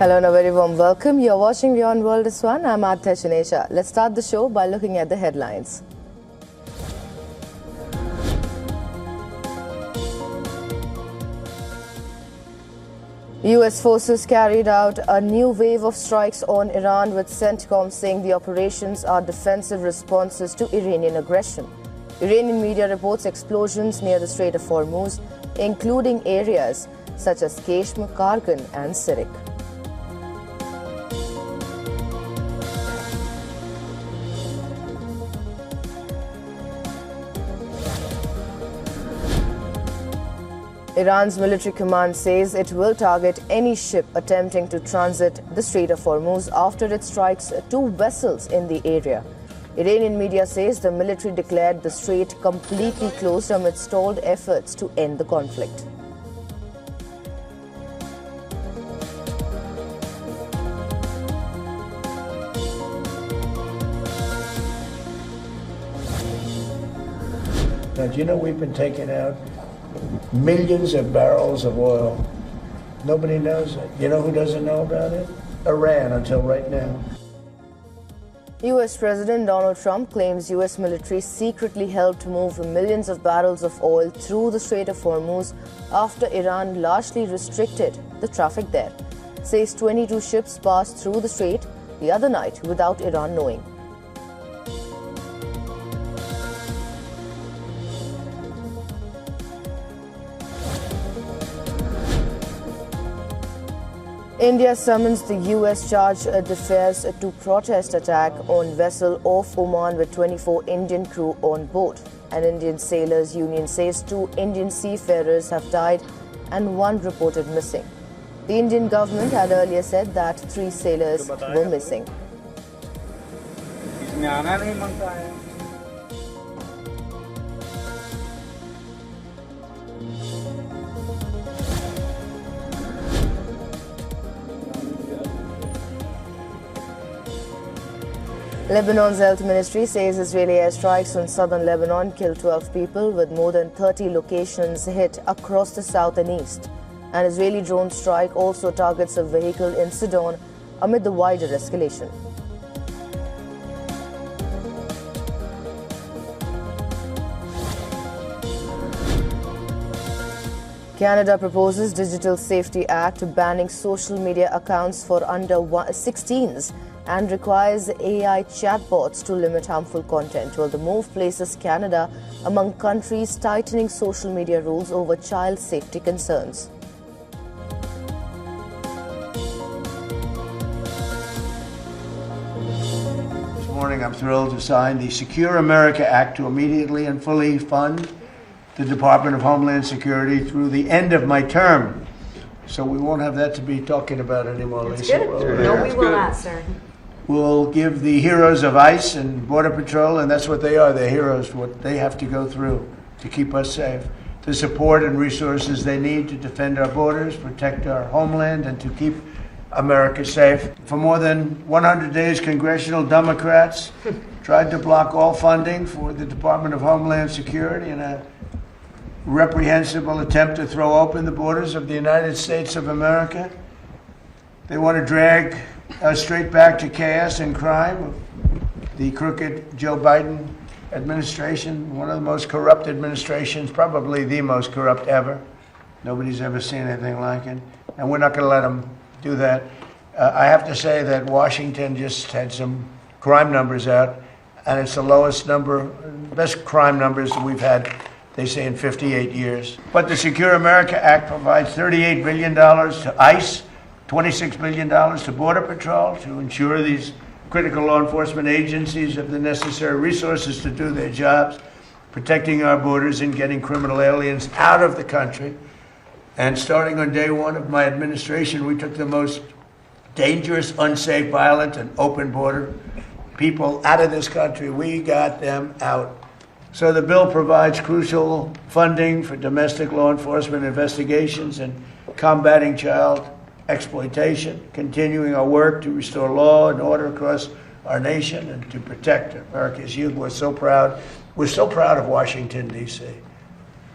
Hello and a very warm welcome. You're watching Beyond World is One. I'm Aditya Shinesha. Let's start the show by looking at the headlines. US forces carried out a new wave of strikes on Iran, with CENTCOM saying the operations are defensive responses to Iranian aggression. Iranian media reports explosions near the Strait of Hormuz, including areas such as Keshm, Kargan and Sirik. Iran's military command says it will target any ship attempting to transit the Strait of Hormuz after it strikes two vessels in the area. Iranian media says the military declared the strait completely closed amid stalled efforts to end the conflict. Now, do you know we've been taking out millions of barrels of oil? Nobody knows it. You know who doesn't know about it? Iran, until right now. US President Donald Trump claims US military secretly helped move millions of barrels of oil through the Strait of Hormuz after Iran largely restricted the traffic there. Says 22 ships passed through the strait the other night without Iran knowing. India summons the US charge d'affaires to protest attack on vessel off Oman with 24 Indian crew on board. An Indian sailors union says 2 Indian seafarers have died and 1 reported missing. The Indian government had earlier said that 3 sailors were missing. Lebanon's health ministry says Israeli airstrikes on southern Lebanon killed 12 people, with more than 30 locations hit across the south and east. An Israeli drone strike also targets a vehicle in Sidon amid the wider escalation. Canada proposes Digital Safety Act banning social media accounts for under 16s and requires AI chatbots to limit harmful content, while the move places Canada among countries tightening social media rules over child safety concerns. This morning I'm thrilled to sign the Secure America Act to immediately and fully fund the Department of Homeland Security through the end of my term. So we won't have that to be talking about anymore, Lisa. No, we will not, sir. We'll give the heroes of ICE and Border Patrol, and that's what they are, they're heroes, what they have to go through to keep us safe, the support and resources they need to defend our borders, protect our homeland, and to keep America safe. For more than 100 days, congressional Democrats tried to block all funding for the Department of Homeland Security in a reprehensible attempt to throw open the borders of the United States of America. They want to drag us straight back to chaos and crime of the crooked Joe Biden administration, one of the most corrupt administrations, probably the most corrupt ever. Nobody's ever seen anything like it. And we're not going to let them do that. I have to say that Washington just had some crime numbers out, and it's the lowest number, best crime numbers that we've had, they say, in 58 years. But the Secure America Act provides $38 billion to ICE, $26 billion to Border Patrol to ensure these critical law enforcement agencies have the necessary resources to do their jobs, protecting our borders and getting criminal aliens out of the country. And starting on day one of my administration, we took the most dangerous, unsafe, violent, and open border people out of this country. We got them out. So the bill provides crucial funding for domestic law enforcement investigations and combating child exploitation, continuing our work to restore law and order across our nation and to protect America's youth. We're so proud. We're so proud of Washington, D.C.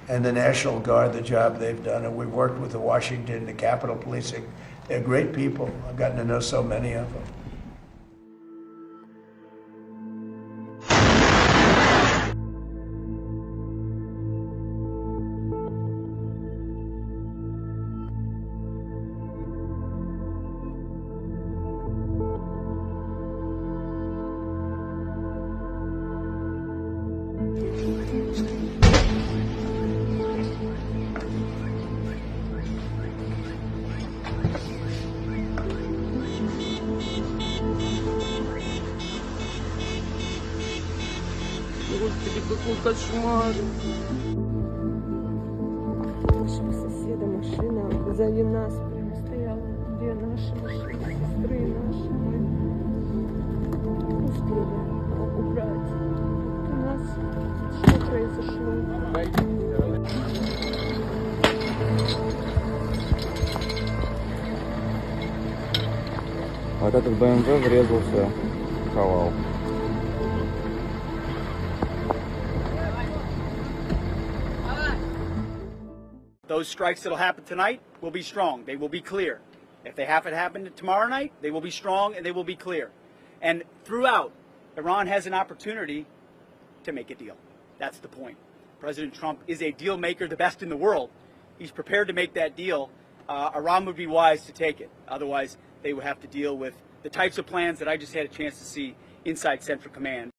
and the National Guard, the job they've done. And we've worked with the Capitol Policing They're great people. I've gotten to know so many of them. Господи, какой кошмар. Нашего соседа машина сзади нас прям стояла. Где наша машина, сестры наши? Мы успели убрать. У нас что произошло? Вот этот БМВ врезался в Хавал. Those strikes that'll happen tonight will be strong. They will be clear. If they happen to happen tomorrow night, they will be strong and they will be clear. And throughout, Iran has an opportunity to make a deal. That's the point. President Trump is a deal maker, the best in the world. He's prepared to make that deal. Iran would be wise to take it. Otherwise, they would have to deal with the types of plans that I just had a chance to see inside Central Command.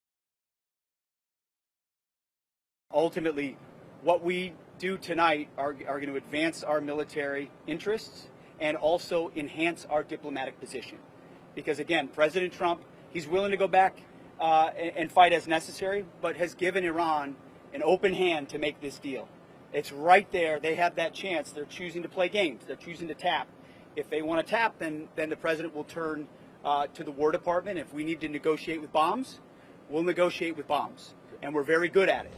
Ultimately, what we do tonight are going to advance our military interests and also enhance our diplomatic position. Because again, President Trump, he's willing to go back and fight as necessary, but has given Iran an open hand to make this deal. It's right there. They have that chance. They're choosing to play games. They're choosing to tap. If they want to tap, then the president will turn to the War Department. If we need to negotiate with bombs, we'll negotiate with bombs. And we're very good at it.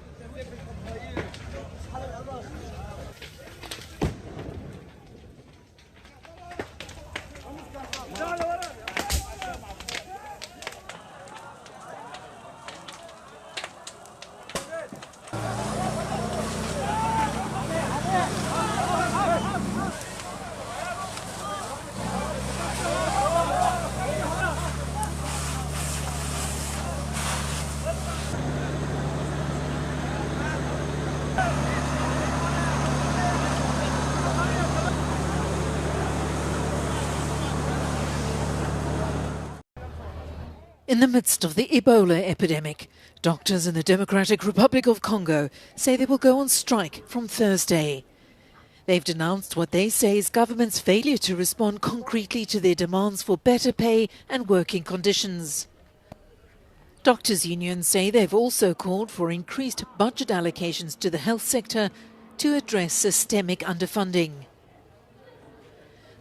In the midst of the Ebola epidemic, doctors in the Democratic Republic of Congo say they will go on strike from Thursday. They've denounced what they say is government's failure to respond concretely to their demands for better pay and working conditions. Doctors' unions say they've also called for increased budget allocations to the health sector to address systemic underfunding.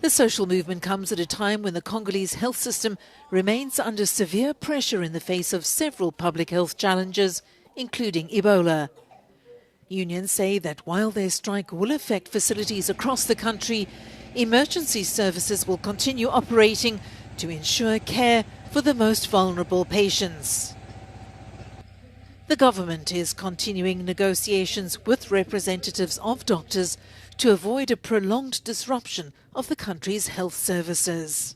The social movement comes at a time when the Congolese health system remains under severe pressure in the face of several public health challenges, including Ebola. Unions say that while their strike will affect facilities across the country, emergency services will continue operating to ensure care for the most vulnerable patients. The government is continuing negotiations with representatives of doctors to avoid a prolonged disruption of the country's health services.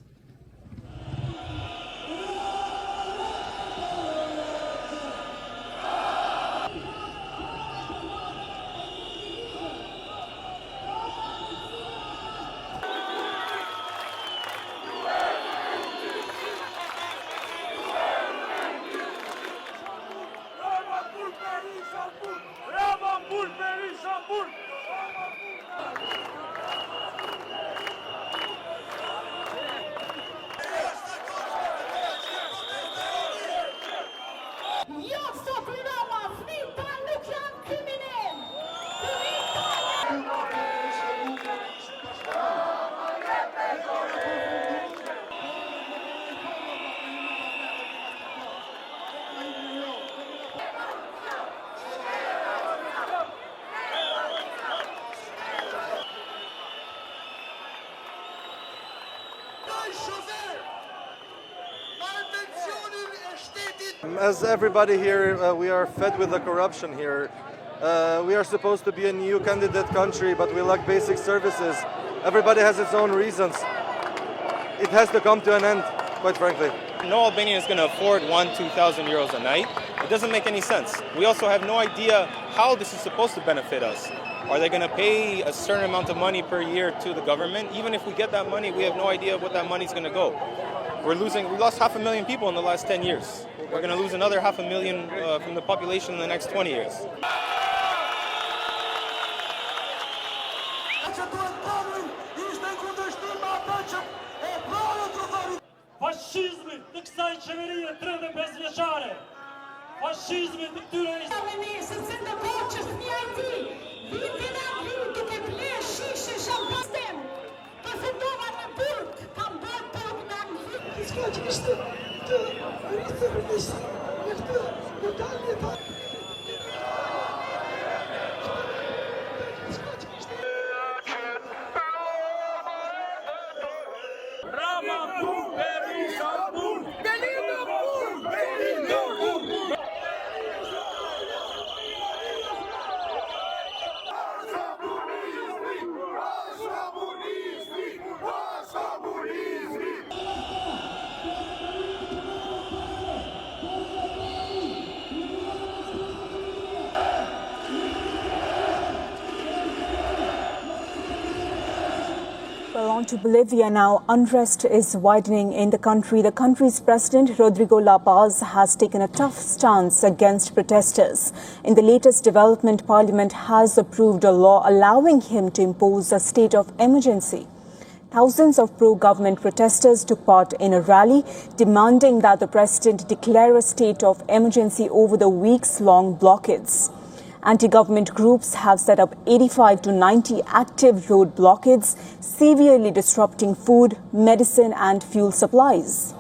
As everybody here, we are fed with the corruption here. We are supposed to be a new candidate country, but we lack basic services. Everybody has its own reasons. it has to come to an end, quite frankly. No Albanian is going to afford 2,000 euros a night. It doesn't make any sense. We also have no idea how this is supposed to benefit us. Are they going to pay a certain amount of money per year to the government? Even if we get that money, we have no idea what that money is going to go. We lost 500,000 people in the last 10 years. We're going to lose another 500,000 from the population in the next 20 years. Fashizmi të kësaj qeverie 35 vjeçare. Fashizmi të këtyre se të boqës një ajti. Vitin e vitin duke ble shishe shampistem. Përfundova në burg, kam bërë burg në në vitin. Ska që kështë të rritë rrëdisë në këtë modalje ta. Well, on to Bolivia now. Unrest is widening in the country. The country's president, Rodrigo La Paz, has taken a tough stance against protesters. In the latest development, Parliament has approved a law allowing him to impose a state of emergency. Thousands of pro-government protesters took part in a rally demanding that the president declare a state of emergency over the weeks-long blockades. Anti-government groups have set up 85 to 90 active road blockades, severely disrupting food, medicine and fuel supplies.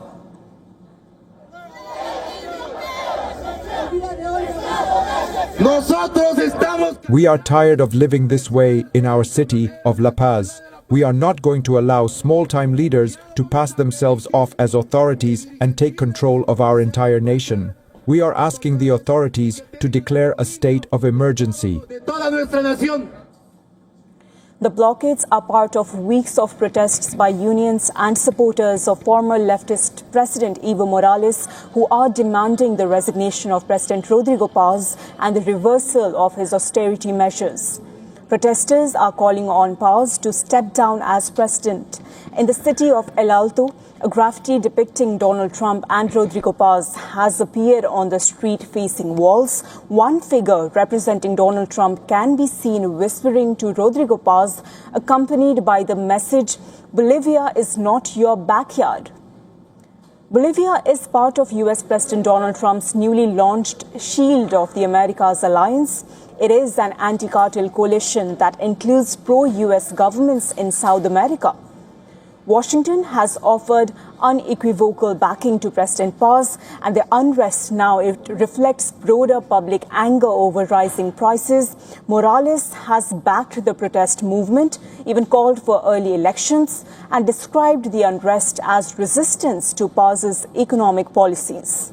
We are tired of living this way in our city of La Paz. We are not going to allow small-time leaders to pass themselves off as authorities and take control of our entire nation. We are asking the authorities to declare a state of emergency. The blockades are part of weeks of protests by unions and supporters of former leftist President Evo Morales, who are demanding the resignation of President Rodrigo Paz and the reversal of his austerity measures. Protesters are calling on Paz to step down as president. In the city of El Alto, a graffiti depicting Donald Trump and Rodrigo Paz has appeared on the street-facing walls. One figure representing Donald Trump can be seen whispering to Rodrigo Paz, accompanied by the message, "Bolivia is not your backyard." Bolivia is part of US President Donald Trump's newly launched Shield of the Americas alliance. It is an anti-cartel coalition that includes pro-US governments in South America. Washington has offered unequivocal backing to President Paz, and the unrest now reflects broader public anger over rising prices. Morales has backed the protest movement, even called for early elections, and described the unrest as resistance to Paz's economic policies.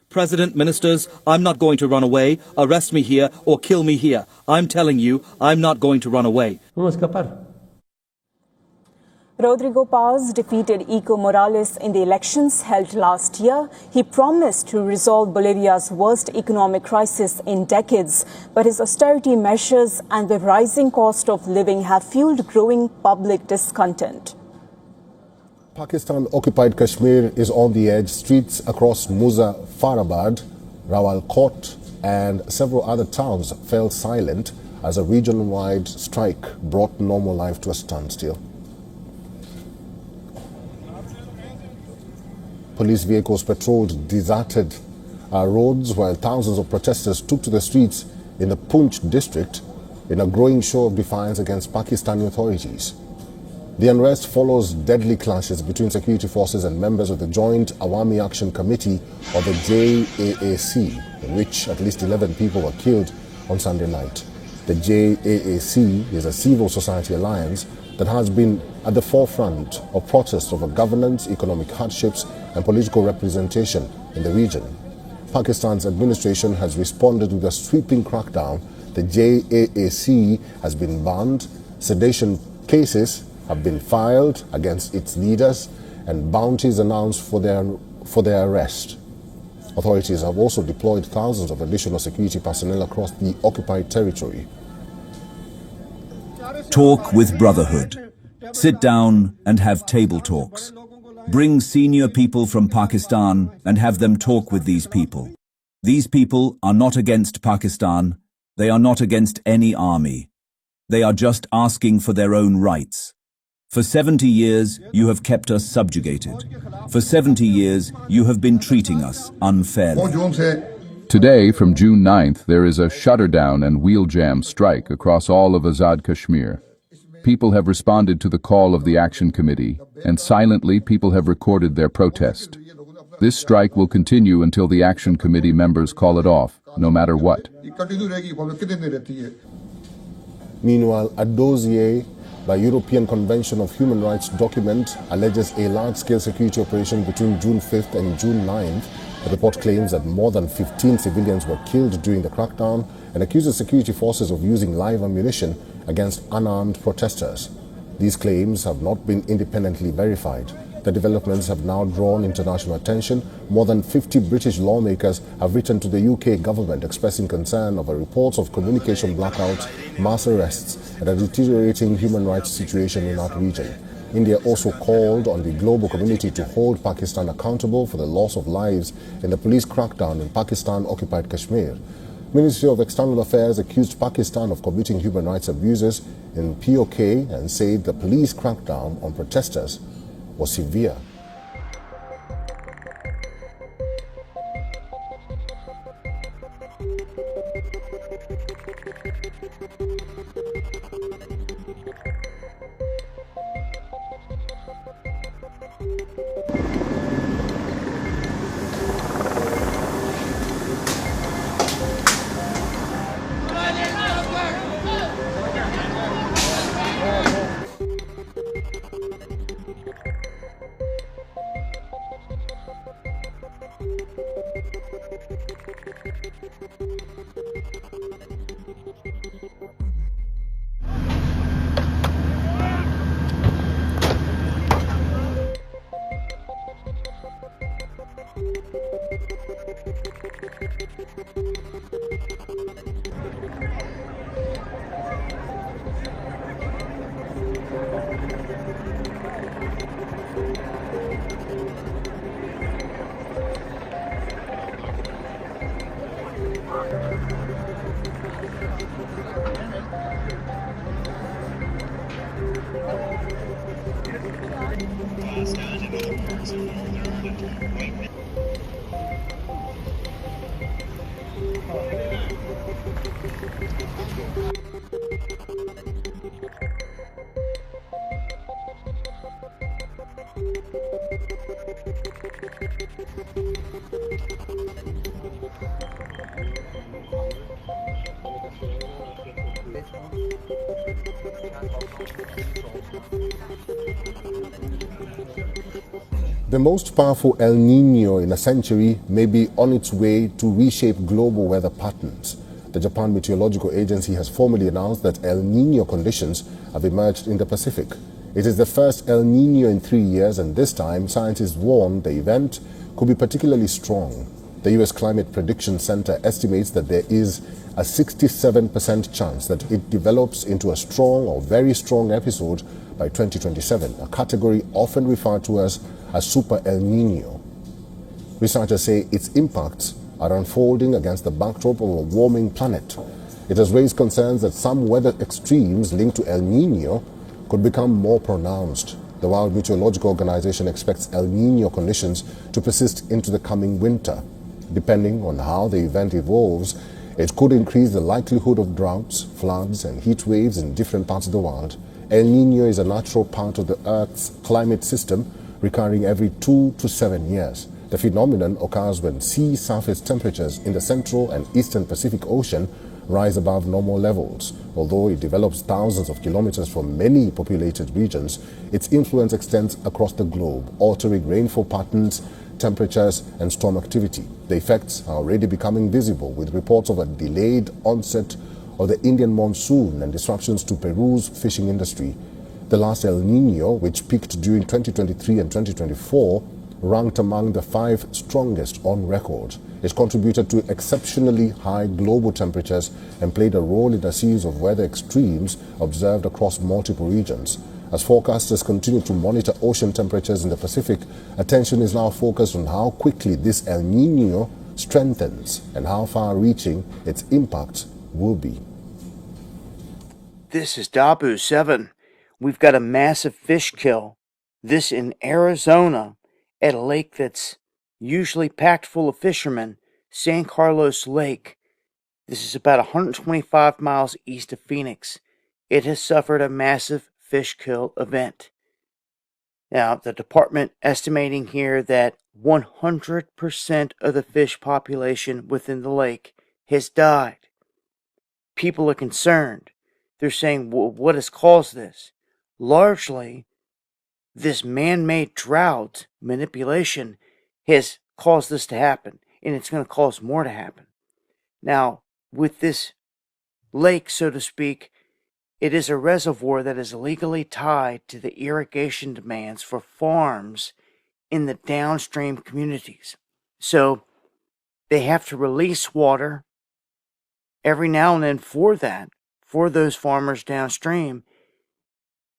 President, ministers, I'm not going to run away. Arrest me here or kill me here. I'm telling you, I'm not going to run away. Rodrigo Paz defeated Evo Morales in the elections held last year. He promised to resolve Bolivia's worst economic crisis in decades, but his austerity measures and the rising cost of living have fueled growing public discontent. Pakistan-occupied Kashmir is on the edge. Streets across Muzaffarabad, Rawalkot and several other towns fell silent as a region-wide strike brought normal life to a standstill. Police vehicles patrolled deserted roads while thousands of protesters took to the streets in the Poonch district in a growing show of defiance against Pakistani authorities. The unrest follows deadly clashes between security forces and members of the Joint Awami Action Committee, or the JAAC, in which at least 11 people were killed on Sunday night. The JAAC is a civil society alliance that has been at the forefront of protests over governance, economic hardships and political representation in the region. Pakistan's administration has responded with a sweeping crackdown The JAAC has been banned, sedition cases have been filed against its leaders, and bounties announced for their arrest. Authorities have also deployed thousands of additional security personnel across the occupied territory. Talk with brotherhood. Sit down and have table talks. Bring senior people from Pakistan and have them talk with these people. These people are not against Pakistan. They are not against any army. They are just asking for their own rights. For 70 years, you have kept us subjugated. For 70 years, you have been treating us unfairly. Today, from June 9th, there is a shutterdown and wheel jam strike across all of Azad Kashmir. People have responded to the call of the Action Committee, and silently people have recorded their protest. This strike will continue until the Action Committee members call it off, no matter what. Meanwhile, a dossier by European Convention of Human Rights document alleges a large-scale security operation between June 5th and June 9th. The report claims that more than 15 civilians were killed during the crackdown and accuses security forces of using live ammunition against unarmed protesters. These claims have not been independently verified. The developments have now drawn international attention. More than 50 British lawmakers have written to the UK government expressing concern over reports of communication blackouts, mass arrests, and a deteriorating human rights situation in that region. India also called on the global community to hold Pakistan accountable for the loss of lives in the police crackdown in Pakistan-occupied Kashmir. Ministry of External Affairs accused Pakistan of committing human rights abuses in POK and said the police crackdown on protesters was severe. The most powerful El Niño in a century may be on its way to reshape global weather patterns. The Japan Meteorological Agency has formally announced that El Niño conditions have emerged in the Pacific. It is the first El Niño in 3 years, and this time scientists warn the event could be particularly strong. The U.S. Climate Prediction Center estimates that there is a 67% chance that it develops into a strong or very strong episode by 2027, a category often referred to as a Super El Niño. Researchers say its impacts are unfolding against the backdrop of a warming planet. It has raised concerns that some weather extremes linked to El Niño could become more pronounced. The World Meteorological Organization expects El Niño conditions to persist into the coming winter. Depending on how the event evolves, it could increase the likelihood of droughts, floods, and heat waves in different parts of the world. El Niño is a natural part of the Earth's climate system, recurring every 2 to 7 years. The phenomenon occurs when sea surface temperatures in the central and eastern Pacific Ocean rise above normal levels. Although it develops thousands of kilometers from many populated regions, its influence extends across the globe, altering rainfall patterns, temperatures, and storm activity. The effects are already becoming visible, with reports of a delayed onset of the Indian monsoon and disruptions to Peru's fishing industry. The last El Niño, which peaked during 2023 and 2024, ranked among the 5 strongest on record. It contributed to exceptionally high global temperatures and played a role in a series of weather extremes observed across multiple regions. As forecasters continue to monitor ocean temperatures in the Pacific, attention is now focused on how quickly this El Niño strengthens and how far-reaching its impact will be. This is Dabu 7. We've got a massive fish kill. This in Arizona at a lake that's usually packed full of fishermen, San Carlos Lake. This is about 125 miles east of Phoenix. It has suffered a massive fish kill event. Now, the department estimating here that 100% of the fish population within the lake has died. People are concerned. They're saying, well, what has caused this? Largely, this man-made drought manipulation has caused this to happen, and it's going to cause more to happen. Now, with this lake, so to speak, it is a reservoir that is legally tied to the irrigation demands for farms in the downstream communities. So they have to release water every now and then for that, for those farmers downstream.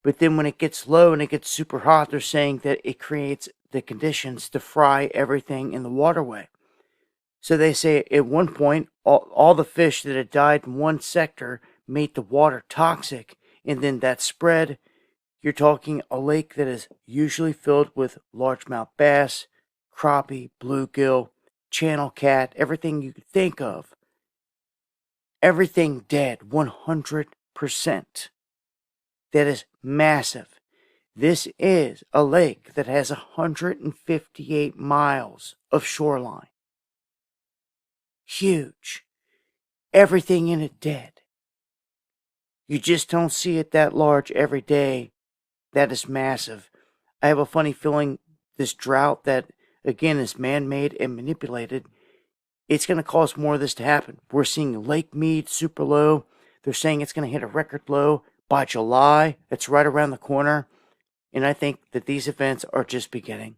But then when it gets low and it gets super hot, they're saying that it creates the conditions to fry everything in the waterway. So they say at one point, all the fish that had died in one sector made the water toxic, and then that spread. You're talking a lake that is usually filled with largemouth bass, crappie, bluegill, channel cat, everything you could think of. Everything dead, 100%. That is massive. This is a lake that has 158 miles of shoreline. Huge. Everything in it dead. You just don't see it that large every day. That is massive. I have a funny feeling this drought that, again, is man-made and manipulated, it's going to cause more of this to happen. We're seeing Lake Mead super low. They're saying it's going to hit a record low by July. It's right around the corner. And I think that these events are just beginning.